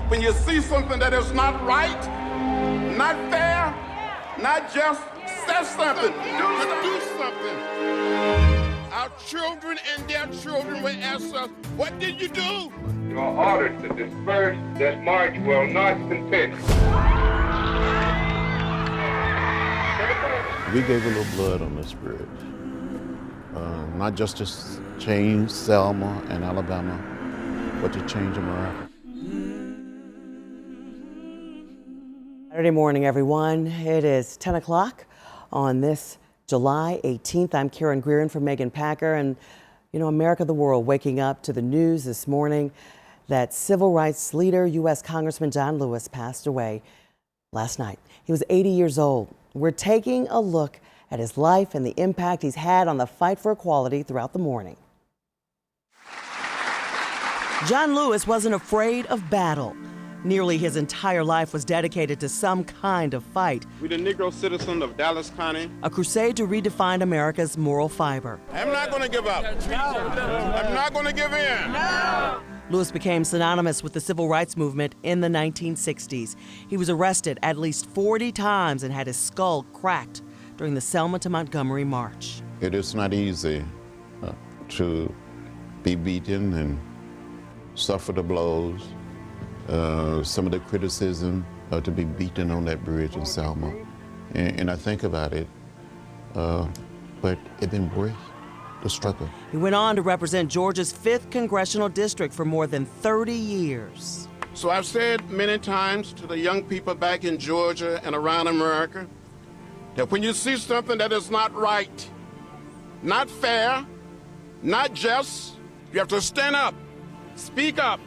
When you see something that is not right, not fair, not just, say something. Do something. Our children and their children will ask us, what did you do? You are ordered to disperse. This march will not continue. We gave a little blood on this bridge. Not just to change Selma and Alabama, but to change America. Saturday morning, everyone. It is 10 o'clock on this July 18th. I'm Karen Greeran for Megan Packer. And, you know, America, the world, waking up to the news this morning that civil rights leader, U.S. Congressman John Lewis, passed away last night. He was 80 years old. We're taking a look at his life and the impact he's had on the fight for equality throughout the morning. John Lewis wasn't afraid of battle. Nearly his entire life was dedicated to some kind of fight. We the Negro citizens of Dallas County. A crusade to redefine America's moral fiber. I'm not going to give up. I'm not going to give in. No. Lewis became synonymous with the civil rights movement in the 1960s. He was arrested at least 40 times and had his skull cracked during the Selma to Montgomery March. It is not easy to be beaten and suffer the blows. Some of the criticism to be beaten on that bridge in Selma. And I think about it, but it didn't break the struggle. He went on to represent Georgia's 5th congressional district for more than 30 years. So I've said many times to the young people back in Georgia and around America that when you see something that is not right, not fair, not just, you have to stand up, speak out.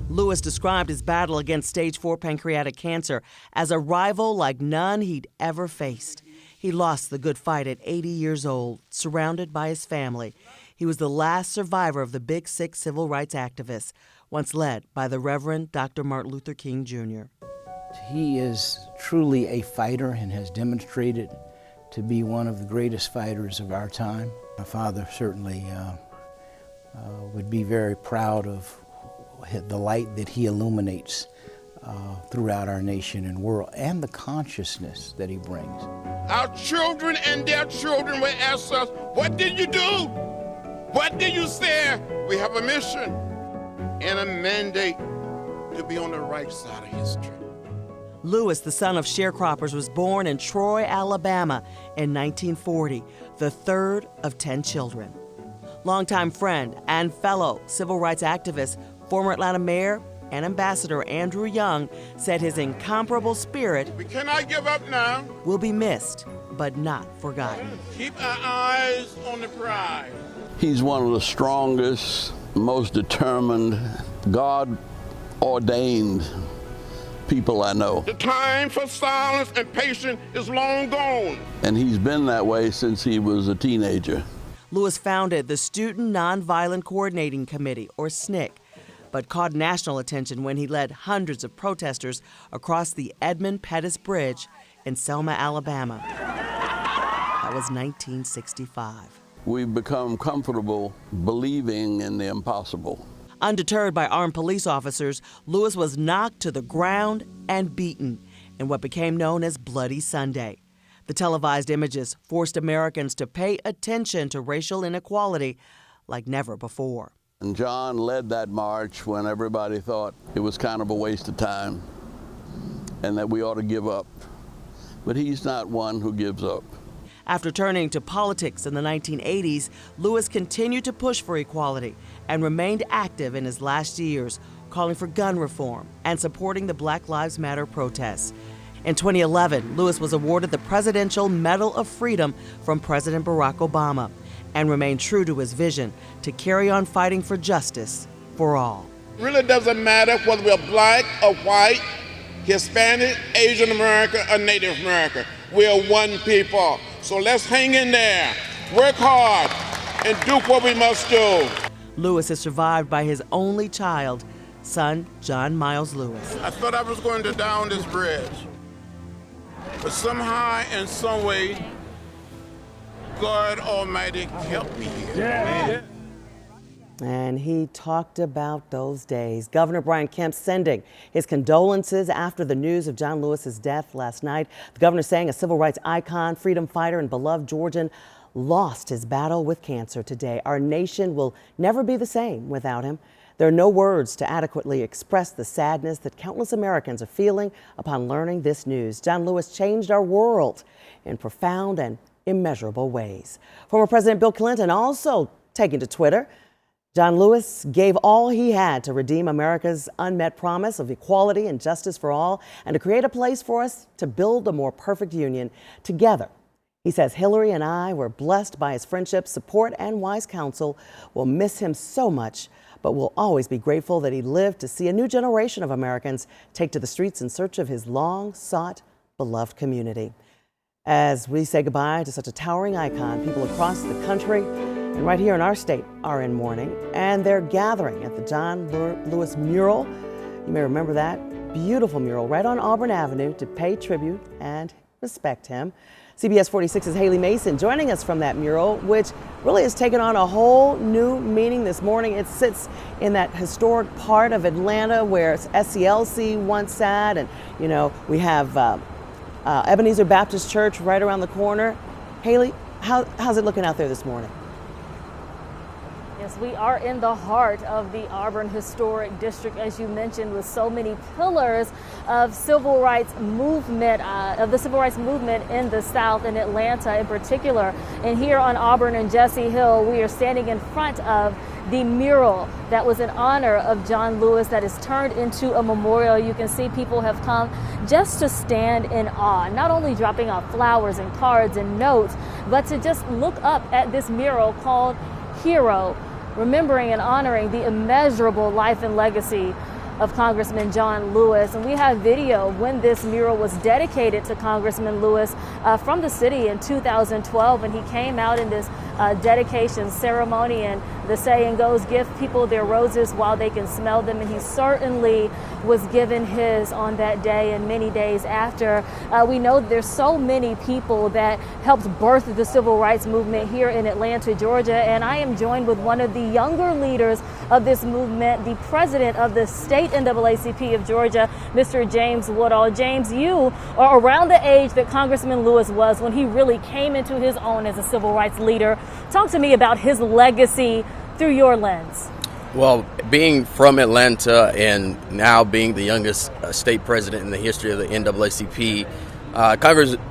Lewis described his battle against stage 4 pancreatic cancer as a rival like none he'd ever faced. He lost the good fight at 80 years old, surrounded by his family. He was the last survivor of the Big Sick civil rights activists, once led by the Reverend Dr. Martin Luther King Jr. He is truly a fighter and has demonstrated to be one of the greatest fighters of our time. My father certainly would be very proud of the light that he illuminates throughout our nation and world, and the consciousness that he brings. Our children and their children will ask us, what did you do? What did you say? We have a mission and a mandate to be on the right side of history. Lewis, the son of sharecroppers, was born in Troy, Alabama in 1940, the third of 10 children. Longtime friend and fellow civil rights activist, former Atlanta Mayor and Ambassador Andrew Young said his incomparable spirit We cannot give up now. will be missed, but not forgotten. Keep our eyes on the prize. He's one of the strongest, most determined, God-ordained people I know. The time for silence and patience is long gone. And he's been that way since he was a teenager. Lewis founded the Student Nonviolent Coordinating Committee, or SNCC, but caught national attention when he led hundreds of protesters across the Edmund Pettus Bridge in Selma, Alabama. That was 1965. We've become comfortable believing in the impossible. Undeterred by armed police officers, Lewis was knocked to the ground and beaten in what became known as Bloody Sunday. The televised images forced Americans to pay attention to racial inequality like never before. And John led that march when everybody thought it was kind of a waste of time and that we ought to give up. But he's not one who gives up. After turning to politics in the 1980s, Lewis continued to push for equality and remained active in his last years, calling for gun reform and supporting the Black Lives Matter protests. In 2011, Lewis was awarded the Presidential Medal of Freedom from President Barack Obama and remained true to his vision to carry on fighting for justice for all. It really doesn't matter whether we're black or white, Hispanic, Asian American, or Native American. We're one people. So let's hang in there, work hard, and do what we must do. Lewis is survived by his only child, son John Miles Lewis. I thought I was going to down this bridge. But somehow, in some way, God Almighty kept me here. And he talked about those days. Governor Brian Kemp sending his condolences after the news of John Lewis's death last night. The governor saying a civil rights icon, freedom fighter, and beloved Georgian lost his battle with cancer today. Our nation will never be the same without him. There are no words to adequately express the sadness that countless Americans are feeling upon learning this news. John Lewis changed our world in profound and immeasurable ways. Former President Bill Clinton also taking to Twitter. John Lewis gave all he had to redeem America's unmet promise of equality and justice for all, and to create a place for us to build a more perfect union together. He says Hillary and I were blessed by his friendship, support, and wise counsel. We'll miss him so much, but we'll always be grateful that he lived to see a new generation of Americans take to the streets in search of his long-sought, beloved community. As we say goodbye to such a towering icon, people across the country and right here in our state are in mourning, and they're gathering at the John Lewis mural. You may remember that beautiful mural right on Auburn Avenue to pay tribute and respect him. CBS 46's Haley Mason joining us from that mural, which really has taken on a whole new meaning this morning. It sits in that historic part of Atlanta where SCLC once sat, and you know we have Ebenezer Baptist Church right around the corner. Haley, how's it looking out there this morning? Yes, we are in the heart of the Auburn Historic District, as you mentioned, with so many pillars of civil rights movement, of the civil rights movement in the South, in Atlanta in particular. And here on Auburn and Jesse Hill, we are standing in front of the mural that was in honor of John Lewis that is turned into a memorial. You can see people have come just to stand in awe, not only dropping off flowers and cards and notes, but to just look up at this mural called Hero, remembering and honoring the immeasurable life and legacy of Congressman John Lewis. And we have video when this mural was dedicated to Congressman Lewis from the city in 2012, and he came out in this dedication ceremony, and the saying goes, give people their roses while they can smell them, and he certainly was given his on that day and many days after. We know there's so many people that helped birth the civil rights movement here in Atlanta, Georgia, and I am joined with one of the younger leaders of this movement, the president of the state NAACP of Georgia, Mr. James Woodall. James, you are around the age that Congressman Lewis was when he really came into his own as a civil rights leader. Talk to me about his legacy through your lens. Well, being from Atlanta and now being the youngest state president in the history of the NAACP,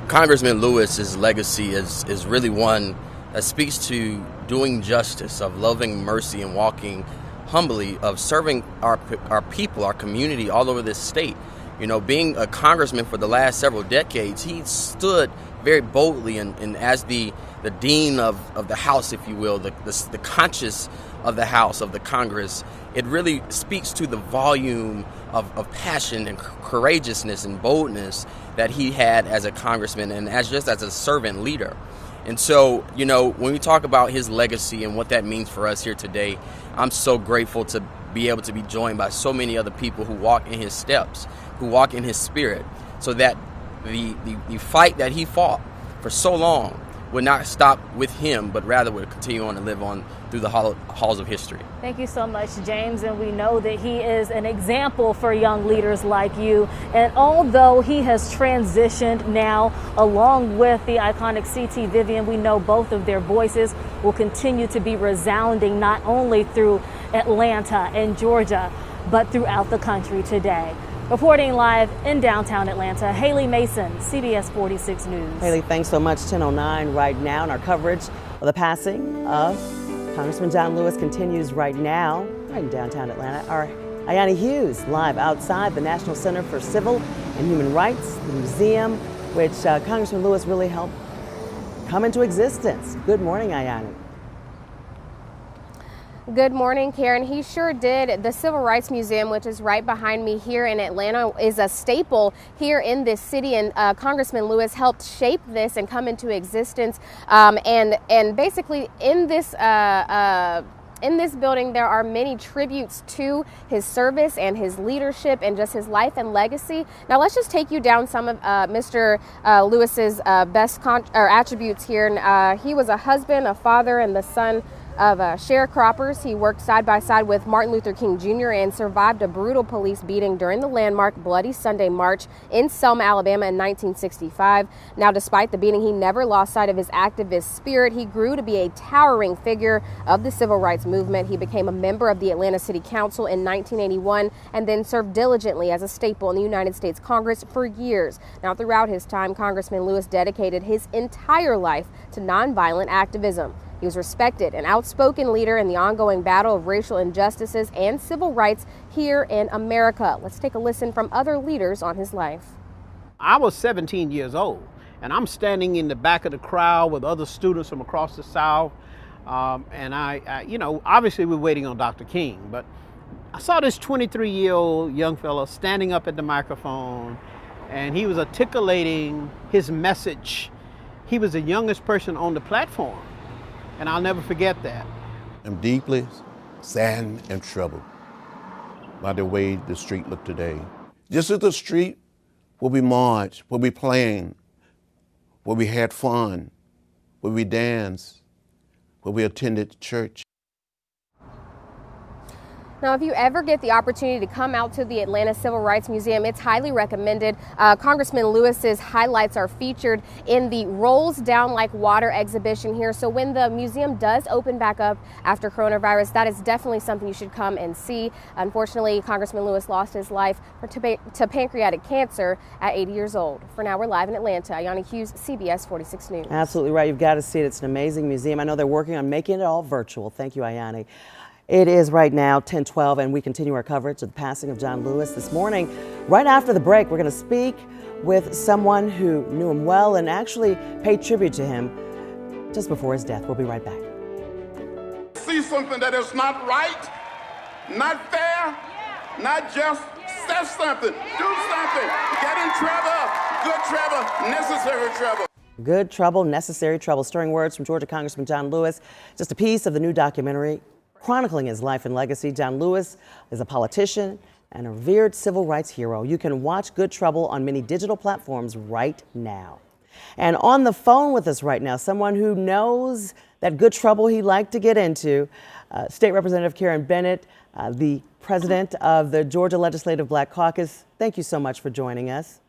Congressman Lewis's legacy is really one that speaks to doing justice, of loving mercy and walking humbly, of serving our people, our community all over this state. You know, being a congressman for the last several decades, he stood very boldly and as the dean of the House, if you will, the conscience of the House, of the Congress. It really speaks to the volume of passion and courageousness and boldness that he had as a congressman and as a servant leader. And so, you know, when we talk about his legacy and what that means for us here today, I'm so grateful to be able to be joined by so many other people who walk in his steps, who walk in his spirit, so that the fight that he fought for so long would not stop with him, but rather would continue on to live on through the halls of history. Thank you so much, James. And we know that he is an example for young leaders like you. And although he has transitioned now, along with the iconic C.T. Vivian, we know both of their voices will continue to be resounding not only through Atlanta and Georgia, but throughout the country today. Reporting live in downtown Atlanta, Haley Mason, CBS 46 News. Haley, thanks so much. 10:09 right now, and our coverage of the passing of Congressman John Lewis continues right now, right in downtown Atlanta. Our Ayani Hughes live outside the National Center for Civil and Human Rights, the museum, which Congressman Lewis really helped come into existence. Good morning, Ayani. Good morning, Karen. He sure did. The Civil Rights Museum, which is right behind me here in Atlanta, is a staple here in this city, and Congressman Lewis helped shape this and come into existence. And basically in this building, there are many tributes to his service and his leadership and just his life and legacy. Now, let's just take you down some of Mr. Lewis's best attributes here. And he was a husband, a father, and the son of sharecroppers. He worked side by side with Martin Luther King Jr. and survived a brutal police beating during the landmark Bloody Sunday March in Selma, Alabama in 1965. Now, despite the beating, he never lost sight of his activist spirit. He grew to be a towering figure of the civil rights movement. He became a member of the Atlanta City Council in 1981 and then served diligently as a staple in the United States Congress for years. Now, throughout his time, Congressman Lewis dedicated his entire life to nonviolent activism. He was respected, an outspoken leader in the ongoing battle of racial injustices and civil rights here in America. Let's take a listen from other leaders on his life. I was 17 years old, and I'm standing in the back of the crowd with other students from across the South. And I, you know, obviously we're waiting on Dr. King, but I saw this 23-year-old young fellow standing up at the microphone, and he was articulating his message. He was the youngest person on the platform. And I'll never forget that. I'm deeply saddened and troubled by the way the street looked today. This is the street where we marched, where we played, where we had fun, where we danced, where we attended church. Now, if you ever get the opportunity to come out to the Atlanta Civil Rights Museum, it's highly recommended. Congressman Lewis's highlights are featured in the Rolls Down Like Water exhibition here. So when the museum does open back up after coronavirus, that is definitely something you should come and see. Unfortunately, Congressman Lewis lost his life to pancreatic cancer at 80 years old. For now, we're live in Atlanta. Ayana Hughes, CBS 46 News. Absolutely right. You've got to see it. It's an amazing museum. I know they're working on making it all virtual. Thank you, Ayani. It is right now 10:12, and we continue our coverage of the passing of John Lewis this morning. Right after the break, we're going to speak with someone who knew him well and actually paid tribute to him just before his death. We'll be right back. See something that is not right, not fair, not just, say something, do something, get in trouble, good trouble, necessary trouble. Good trouble, necessary trouble. Stirring words from Georgia Congressman John Lewis. Just a piece of the new documentary chronicling his life and legacy. John Lewis is a politician and a revered civil rights hero. You can watch Good Trouble on many digital platforms right now. And on the phone with us right now, someone who knows that good trouble he liked to get into, State Representative Karen Bennett, the president of the Georgia Legislative Black Caucus. Thank you so much for joining us.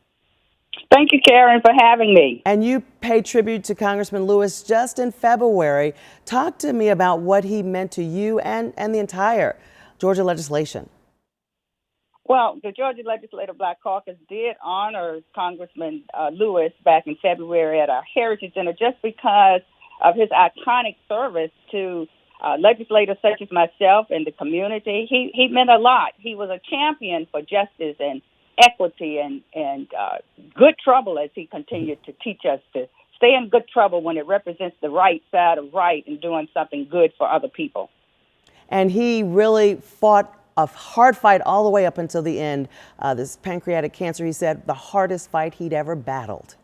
Thank you, Karen, for having me. And you paid tribute to Congressman Lewis just in February. Talk to me about what he meant to you and the entire Georgia legislation. Well, the Georgia Legislative Black Caucus did honor Congressman Lewis back in February at our Heritage Center just because of his iconic service to legislators such as myself and the community. He meant a lot. He was a champion for justice and equity and good trouble, as he continued to teach us to stay in good trouble when it represents the right side of right and doing something good for other people. And he really fought a hard fight all the way up until the end. This pancreatic cancer, he said, the hardest fight he'd ever battled.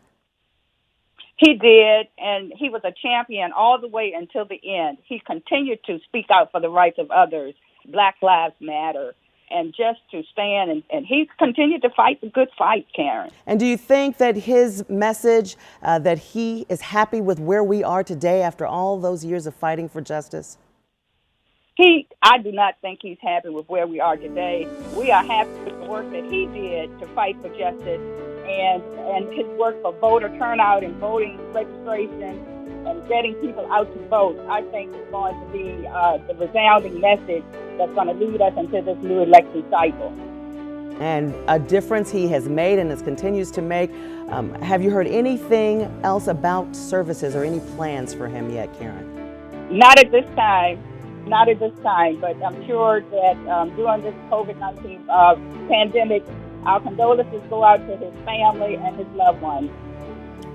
He did, and he was a champion all the way until the end. He continued to speak out for the rights of others. Black Lives Matter. And just to stand, and he continued to fight the good fight, Karen. And do you think that his message, that he is happy with where we are today after all those years of fighting for justice? I do not think he's happy with where we are today. We are happy with the work that he did to fight for justice and his work for voter turnout and voting registration and getting people out to vote. I think it's going to be the resounding message that's going to lead us into this new election cycle. And a difference he has made and continues to make. Have you heard anything else about services or any plans for him yet, Karen? Not at this time. Not at this time, but I'm sure that during this COVID-19 pandemic, our condolences go out to his family and his loved ones.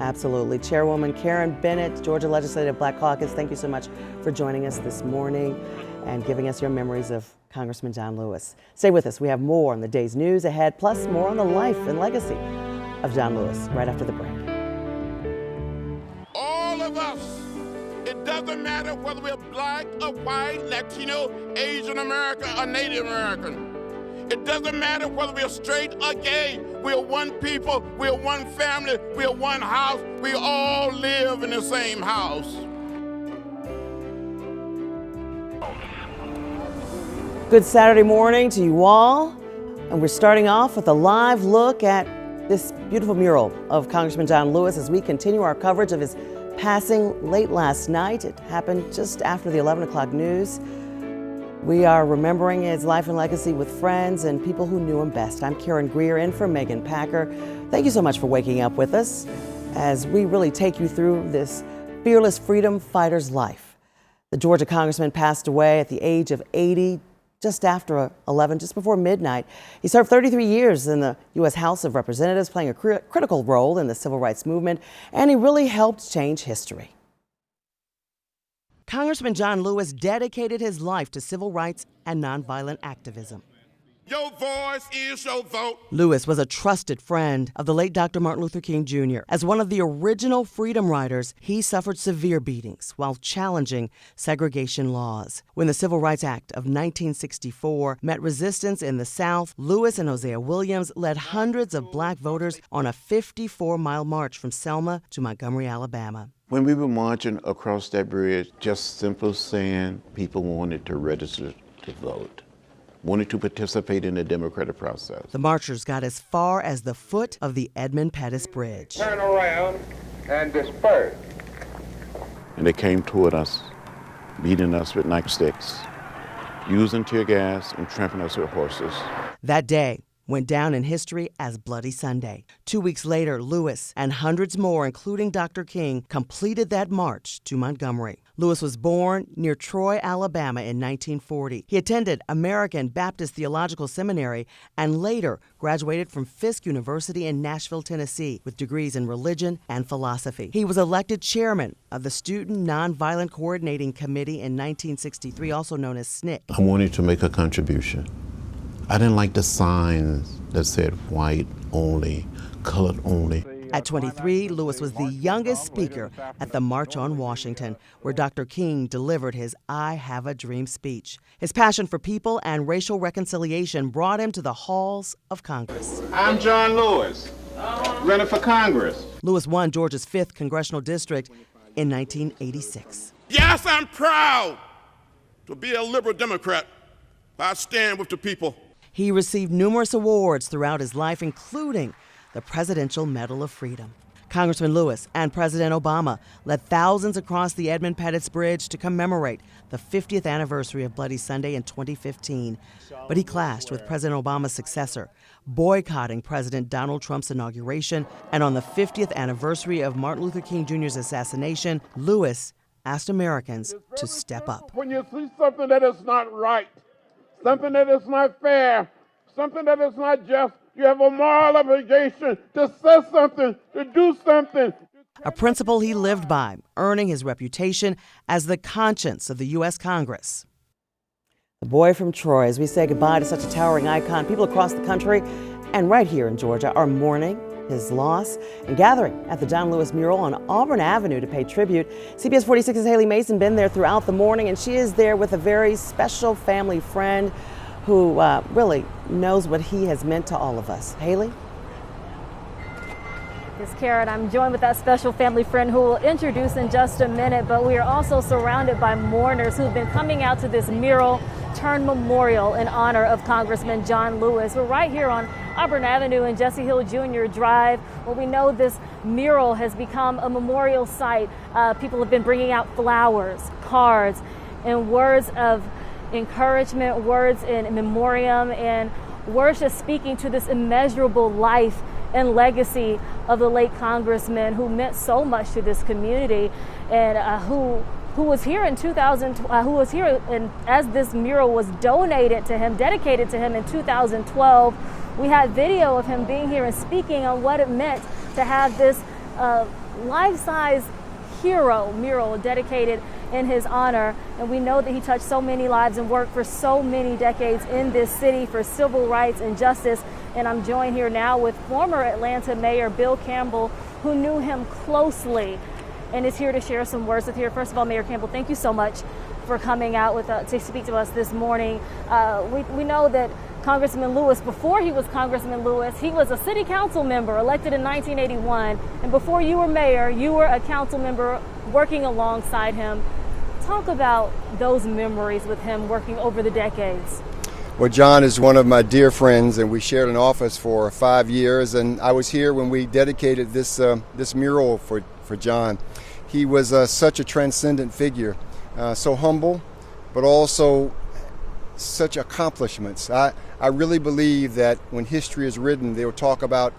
Absolutely. Chairwoman Karen Bennett, Georgia Legislative Black Caucus, thank you so much for joining us this morning and giving us your memories of Congressman John Lewis. Stay with us. We have more on the day's news ahead, plus more on the life and legacy of John Lewis right after the break. All of us, it doesn't matter whether we're black or white, Latino, Asian American, or Native American. It doesn't matter whether we're straight or gay. We're one people, we're one family, we're one house. We all live in the same house. Good Saturday morning to you all. And we're starting off with a live look at this beautiful mural of Congressman John Lewis as we continue our coverage of his passing late last night. It happened just after the 11 o'clock news. We are remembering his life and legacy with friends and people who knew him best. I'm Karen Greer in for Megan Packer. Thank you so much for waking up with us as we really take you through this fearless freedom fighter's life. The Georgia congressman passed away at the age of 80, just after 11, just before midnight. He served 33 years in the U.S. House of Representatives, playing a critical role in the civil rights movement, and he really helped change history. Congressman John Lewis dedicated his life to civil rights and nonviolent activism. Your voice is your vote. Lewis was a trusted friend of the late Dr. Martin Luther King Jr. As one of the original freedom riders, he suffered severe beatings while challenging segregation laws. When the Civil Rights Act of 1964 met resistance in the South, Lewis and Hosea Williams led hundreds of black voters on a 54-mile march from Selma to Montgomery, Alabama. When we were marching across that bridge, just simple saying people wanted to register to vote, wanted to participate in the democratic process. The marchers got as far as the foot of the Edmund Pettus Bridge. Turn around and disperse. And they came toward us, beating us with nightsticks, using tear gas and trampling us with horses. That day went down in history as Bloody Sunday. 2 weeks later, Lewis and hundreds more, including Dr. King, completed that march to Montgomery. Lewis was born near Troy, Alabama in 1940. He attended American Baptist Theological Seminary and later graduated from Fisk University in Nashville, Tennessee, with degrees in religion and philosophy. He was elected chairman of the Student Nonviolent Coordinating Committee in 1963, also known as SNCC. I wanted to make a contribution. I didn't like the signs that said white only, colored only. At 23, Lewis was the youngest speaker at the March on Washington, where Dr. King delivered his I Have a Dream speech. His passion for people and racial reconciliation brought him to the halls of Congress. I'm John Lewis, running for Congress. Lewis won Georgia's 5th congressional district in 1986. Yes, I'm proud to be a liberal Democrat. I stand with the people. He received numerous awards throughout his life, including the Presidential Medal of Freedom. Congressman Lewis and President Obama led thousands across the Edmund Pettus Bridge to commemorate the 50th anniversary of Bloody Sunday in 2015. But he clashed with President Obama's successor, boycotting President Donald Trump's inauguration. And on the 50th anniversary of Martin Luther King Jr.'s assassination, Lewis asked Americans to step up. When you see something that is not right, something that is not fair, something that is not just, you have a moral obligation to say something, to do something. A principle he lived by, earning his reputation as the conscience of the U.S. Congress. The boy from Troy, as we say goodbye to such a towering icon, people across the country and right here in Georgia are mourning his loss and gathering at the John Lewis mural on Auburn Avenue to pay tribute. CBS 46's Haley Mason been there throughout the morning, and she is there with a very special family friend who really knows what he has meant to all of us. Haley? Yes, Karen, I'm joined with that special family friend who we'll introduce in just a minute, but we are also surrounded by mourners who've been coming out to this mural turned memorial in honor of Congressman John Lewis. We're right here on Auburn Avenue and Jesse Hill Jr. Drive, where we know this mural has become a memorial site. People have been bringing out flowers, cards, and words of encouragement, words in memoriam, and words just speaking to this immeasurable life and legacy of the late congressman who meant so much to this community, and who was here in 2000, who was here and as this mural was donated to him, dedicated to him in 2012. We had video of him being here and speaking on what it meant to have this life-size hero mural dedicated in his honor. And we know that he touched so many lives and worked for so many decades in this city for civil rights and justice. And I'm joined here now with former Atlanta Mayor Bill Campbell, who knew him closely and is here to share some words with you. First of all, Mayor Campbell, thank you so much for coming out with to speak to us this morning. We know that Congressman Lewis, before he was Congressman Lewis, he was a city council member elected in 1981. And before you were mayor, you were a council member working alongside him. Talk about those memories with him working over the decades. Well, John is one of my dear friends, and we shared an office for 5 years. And I was here when we dedicated this mural for John. He was such a transcendent figure, so humble, but also such accomplishments. I really believe that when history is written, they will talk about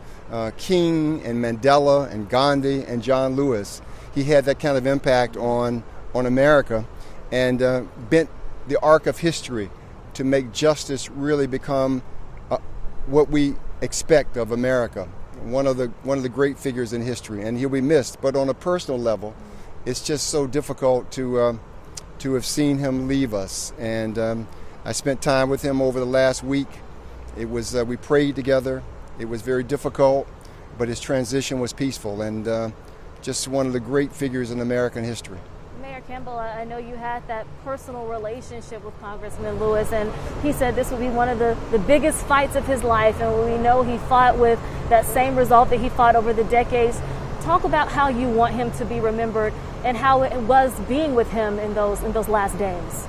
King and Mandela and Gandhi and John Lewis. He had that kind of impact on America and bent the arc of history to make justice really become what we expect of America. One of the great figures in history, and he'll be missed. But on a personal level, it's just so difficult to have seen him leave us. And I spent time with him over the last week. It was we prayed together. It was very difficult, but his transition was peaceful, and just one of the great figures in American history. Mayor Campbell, I know you had that personal relationship with Congressman Lewis, and he said this would be one of the biggest fights of his life, and we know he fought with that same resolve that he fought over the decades. Talk about how you want him to be remembered and how it was being with him in those last days.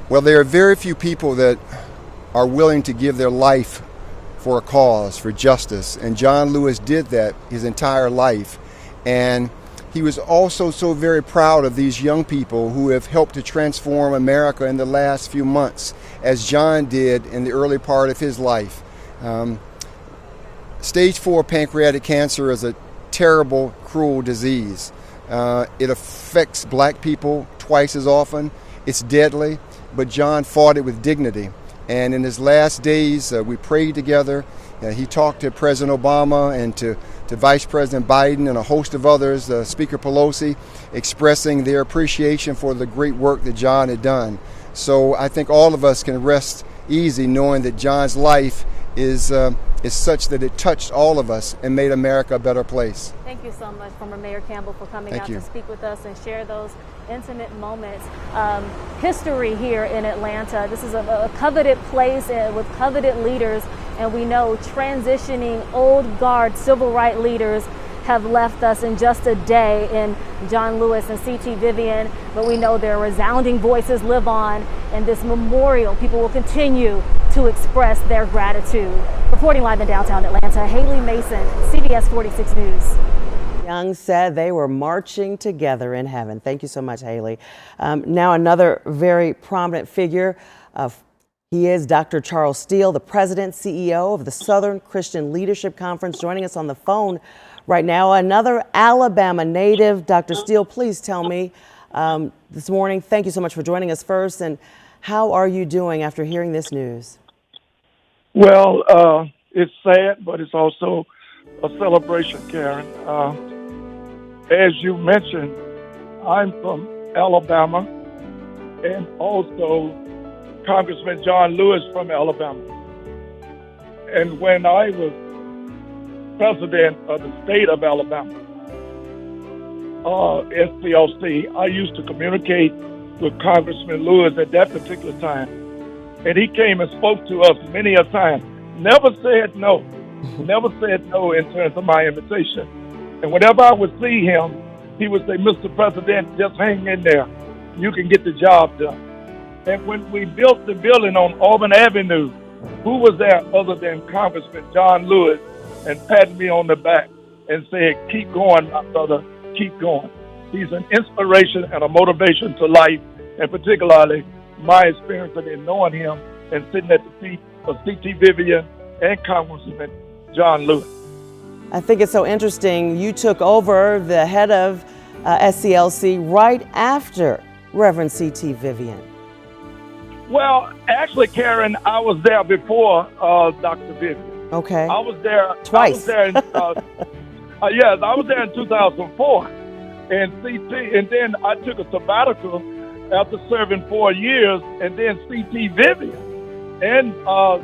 Well, there are very few people that are willing to give their life for a cause, for justice, and John Lewis did that his entire life. And he was also so very proud of these young people who have helped to transform America in the last few months, as John did in the early part of his life. Stage 4 pancreatic cancer is a terrible, cruel disease. It affects black people twice as often. It's deadly, but John fought it with dignity. And in his last days, we prayed together. He talked to President Obama and to Vice President Biden and a host of others, Speaker Pelosi, expressing their appreciation for the great work that John had done. So I think all of us can rest easy knowing that John's life is such that it touched all of us and made America a better place. Thank you so much, former Mayor Campbell, for coming out to speak with us and share those intimate moments. History here in Atlanta. This is a coveted place with coveted leaders, and we know transitioning old guard civil rights leaders have left us in just a day in John Lewis and C.T. Vivian, but we know their resounding voices live on, and this memorial, people will continue to express their gratitude. Reporting live in downtown Atlanta, Haley Mason, CBS 46 News. Young said they were marching together in heaven. Thank you so much, Haley. Now another very prominent figure. He is Dr. Charles Steele, the president, CEO of the Southern Christian Leadership Conference, joining us on the phone right now. Another Alabama native. Dr. Steele, please tell me this morning, thank you so much for joining us first, and how are you doing after hearing this news? Well, it's sad, but it's also a celebration, Karen. As you mentioned, I'm from Alabama, and also Congressman John Lewis from Alabama. And when I was president of the state of Alabama, SCLC, I used to communicate with Congressman Lewis at that particular time. And he came and spoke to us many a time. Never said no. Never said no in terms of my invitation. And whenever I would see him, he would say, Mr. President, just hang in there. You can get the job done. And when we built the building on Auburn Avenue, who was there other than Congressman John Lewis, and patted me on the back and said, keep going, my brother, keep going. He's an inspiration and a motivation to life, and particularly my experience in knowing him and sitting at the feet of C.T. Vivian and Congressman John Lewis. I think it's so interesting. You took over the head of SCLC right after Reverend C.T. Vivian. Well, actually, Karen, I was there before Dr. Vivian. Okay. I was there twice. I was there in 2004, and CT, and then I took a sabbatical after serving 4 years, and then C.T. Vivian and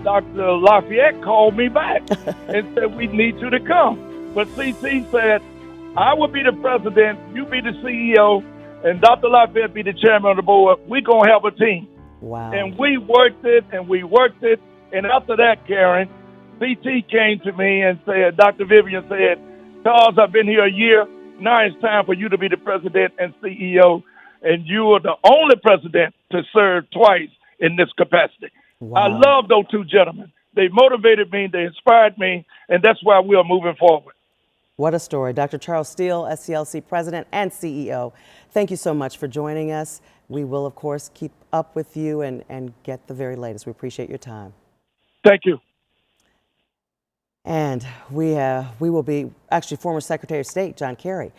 Dr. Lafayette called me back and said, we need you to come. But C.T. said, I will be the president, you be the CEO, and Dr. Lafayette be the chairman of the board. We're going to have a team. Wow. And we worked it, and we worked it. And after that, Karen, C.T. came to me and said, Dr. Vivian said, Charles, I've been here a year. Now it's time for you to be the president and CEO. And you are the only president to serve twice in this capacity. I love those two gentlemen. They motivated me, they inspired me, and that's why we are moving forward. What a story. Dr. Charles Steele, SCLC President and CEO, thank you so much for joining us. We will, of course, keep up with you and get the very latest. We appreciate your time. Thank you. And we will be, actually, former Secretary of State John Kerry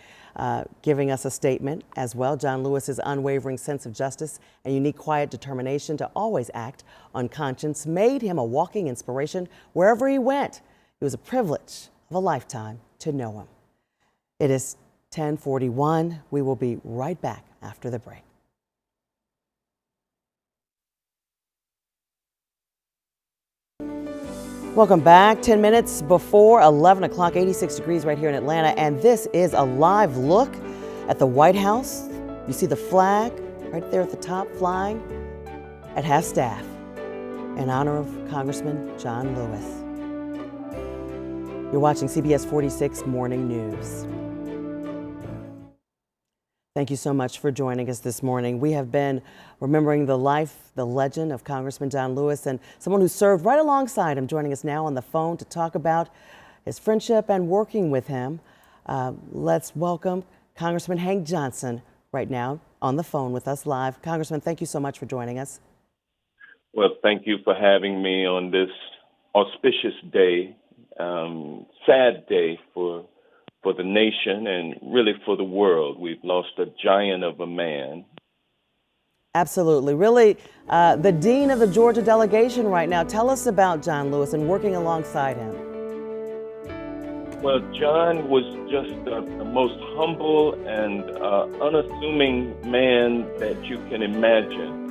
giving us a statement as well. John Lewis's unwavering sense of justice and unique quiet determination to always act on conscience made him a walking inspiration wherever he went. It was a privilege of a lifetime to know him. It is 10:41. We will be right back after the break. Welcome back. 10 minutes before 11 o'clock, 86 degrees right here in Atlanta. And this is a live look at the White House. You see the flag right there at the top flying at half-staff in honor of Congressman John Lewis. You're watching CBS 46 Morning News. Thank you so much for joining us this morning. We have been remembering the life, the legend of Congressman John Lewis, and someone who served right alongside him, joining us now on the phone to talk about his friendship and working with him. Let's welcome Congressman Hank Johnson right now on the phone with us live. Congressman, thank you so much for joining us. Well, thank you for having me on this auspicious day, sad day for the nation and really for the world. We've lost a giant of a man. Absolutely. Really, the dean of the Georgia delegation right now. Tell us about John Lewis and working alongside him. Well, John was just the most humble and unassuming man that you can imagine.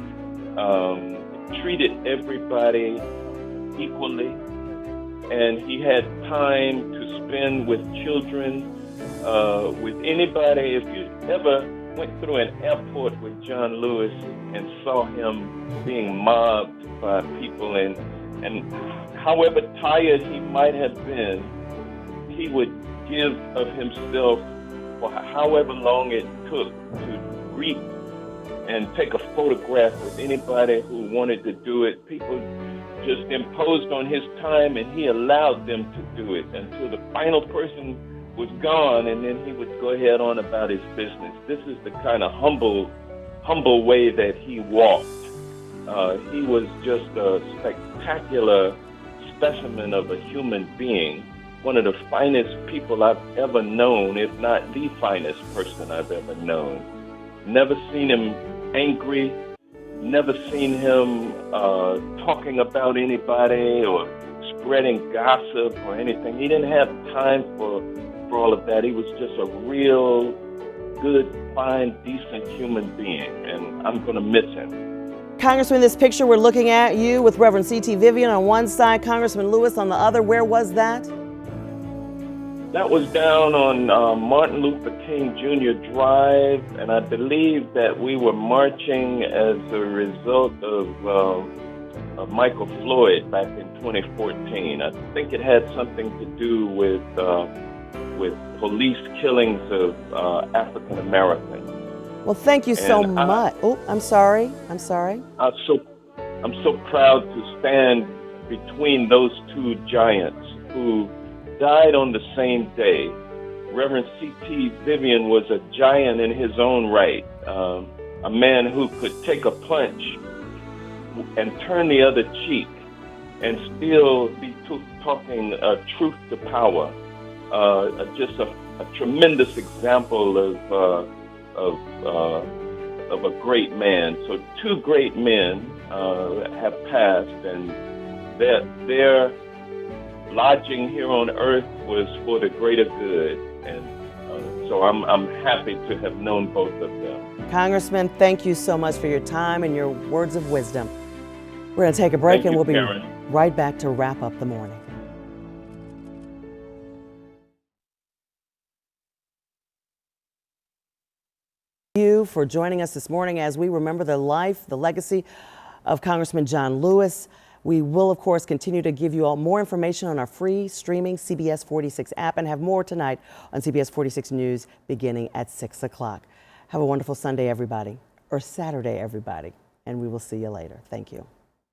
Treated everybody equally, and he had time to spend with children, with anybody. If you ever went through an airport with John Lewis and saw him being mobbed by people, and however tired he might have been, he would give of himself for however long it took to greet and take a photograph with anybody who wanted to do it. People just imposed on his time, and he allowed them to do it until the final person was gone, and then he would go ahead on about his business. This is the kind of humble way that he walked. He was just a spectacular specimen of a human being, one of the finest people I've ever known, if not the finest person I've ever known. Never seen him angry, never seen him talking about anybody or spreading gossip or anything. He didn't have time for all of that. He was just a real good, fine, decent human being, and I'm going to miss him. Congressman, this picture we're looking at, you with Reverend C.T. Vivian on one side, Congressman Lewis on the other. Where was that? That was down on Martin Luther King Jr. Drive, and I believe that we were marching as a result of Michael Floyd back in 2014. I think it had something to do with police killings of African Americans. Well, thank you so much. Oh, I'm sorry. I'm so proud to stand between those two giants who died on the same day. Reverend C.T. Vivian was a giant in his own right, a man who could take a punch and turn the other cheek and still be talking truth to power. Just a tremendous example of a great man. So two great men have passed, and their lodging here on earth was for the greater good, and so I'm happy to have known both of them. Congressman, thank you so much for your time and your words of wisdom. We're going to take a break, and we'll be right back to wrap up the morning. Thank you for joining us this morning as we remember the life, the legacy of Congressman John Lewis. We will, of course, continue to give you all more information on our free streaming CBS 46 app and have more tonight on CBS 46 News beginning at 6 o'clock. Have a wonderful Sunday, everybody, or Saturday, everybody, and we will see you later. Thank you.